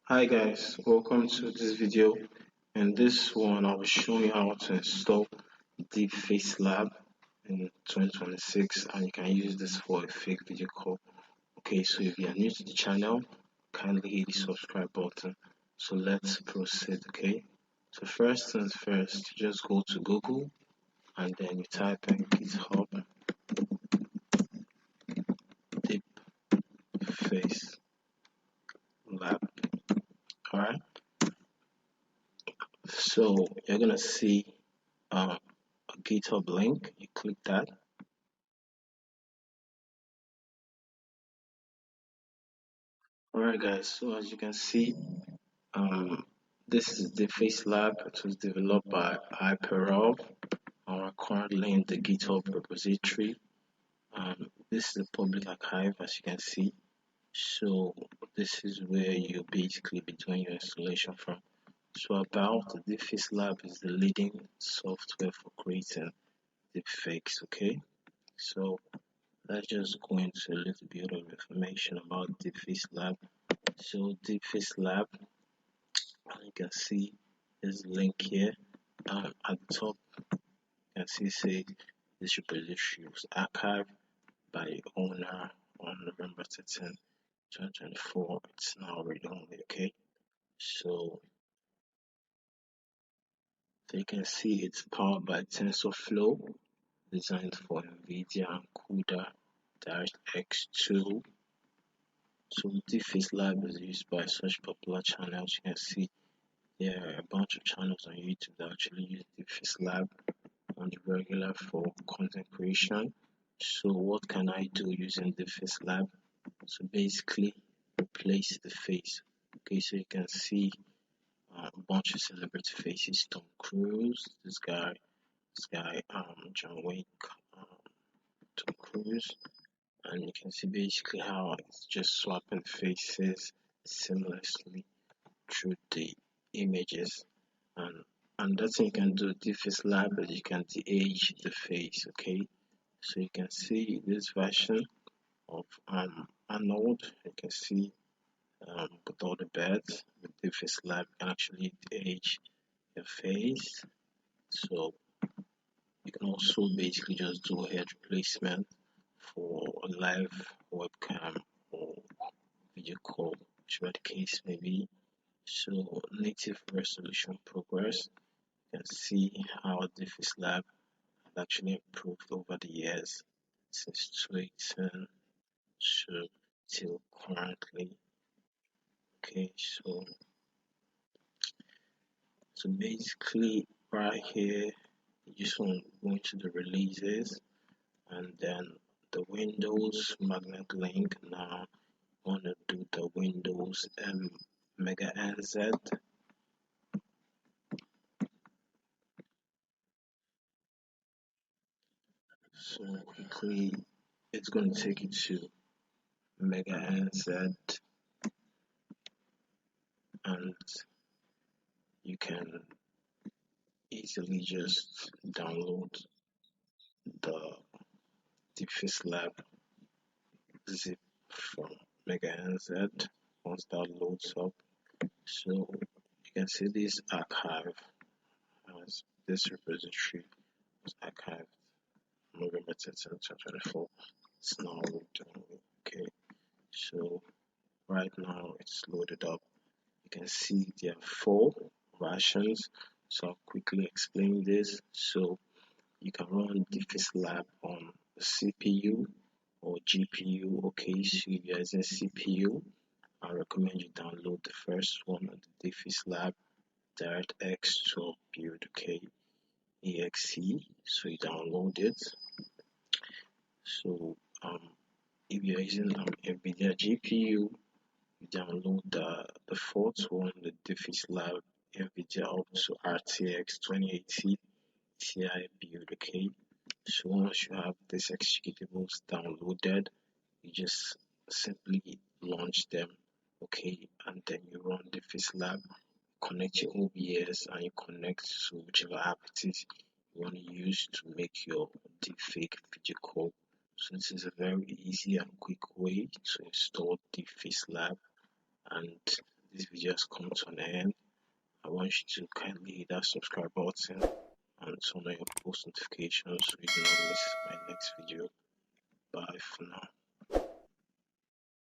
Hi guys, welcome to this video. In this one, I will show you how to install Deepfacelab in 2026, and you can use this for a fake video call. Okay, so if you are new to the channel, kindly hit the subscribe button. So let's proceed. Okay, so first things first, you just go to Google and then you type in GitHub Deepfacelab. All right, so you're gonna see a GitHub link. You click that. Alright guys, so as you can see, um, this is the Deepfacelab. It was developed by Hyperov. Are currently in the GitHub repository. This is a public archive, as you can see. So this is where you basically be doing your installation from. So about the Deepfacelab is the leading software for creating deepfakes. Okay, so let's just go into a little bit of information about Deepfacelab. So Deepfacelab, you can see this link here. At the top, you can see say this repository was archived by owner on November 13, 2024. It's now read only. Okay, so you can see it's powered by TensorFlow, designed for NVIDIA and CUDA DirectX 2. So Deepfacelab is used by such popular channels. You can see there are a bunch of channels on YouTube that actually use Deepfacelab on the regular for content creation. So what can I do using Deepfacelab? So basically replace the face. Okay, so you can see a bunch of celebrity faces: Tom Cruise, John Wick, um, Tom Cruise, and you can see basically how it's just swapping faces seamlessly through the images. and Another thing you can do with Deepfacelab is you can de-age the face. Okay, so you can see this version of Arnold. You can see with all the beds with Deepfacelab you can actually de-age your face. So you can also basically just do a head replacement for a live webcam or video call, whichever the case may be. So native resolution progress. You can see how Deepfacelab has actually improved over the years since 2018 to till currently. Okay, so basically right here you just want to go into the releases and then the Windows magnet link. Now I want to do the Windows Mega NZ. So quickly it's going to take you to Mega NZ, and you can easily just download the Deepfacelab zip from Mega NZ once that loads up. So you can see this archive as this repository was archived November 13, 2024. It's now done. Okay, so right now it's loaded up. You can see there are 4 versions. So I'll quickly explain this. So you can run Deepfacelab on the CPU or GPU. Okay, so if you're using CPU, I recommend you download the first one, the Deepfacelab DirectX 12 build. Okay, exe. So you download it. So if you're using NVIDIA GPU, you download the fourth one, the Deepfacelab NVIDIA up to RTX 2080 Ti build. Okay, so once you have these executables downloaded, you just simply launch them. Okay, and then you run Deepfacelab, connect your OBS, and you connect to whichever app it is you want to use to make your deepfake video call. So this is a very easy and quick way to install Deepfacelab, and this video has come to an end. I want you to kindly hit that subscribe button and turn on your post notifications so you do not miss my next video. Bye for now.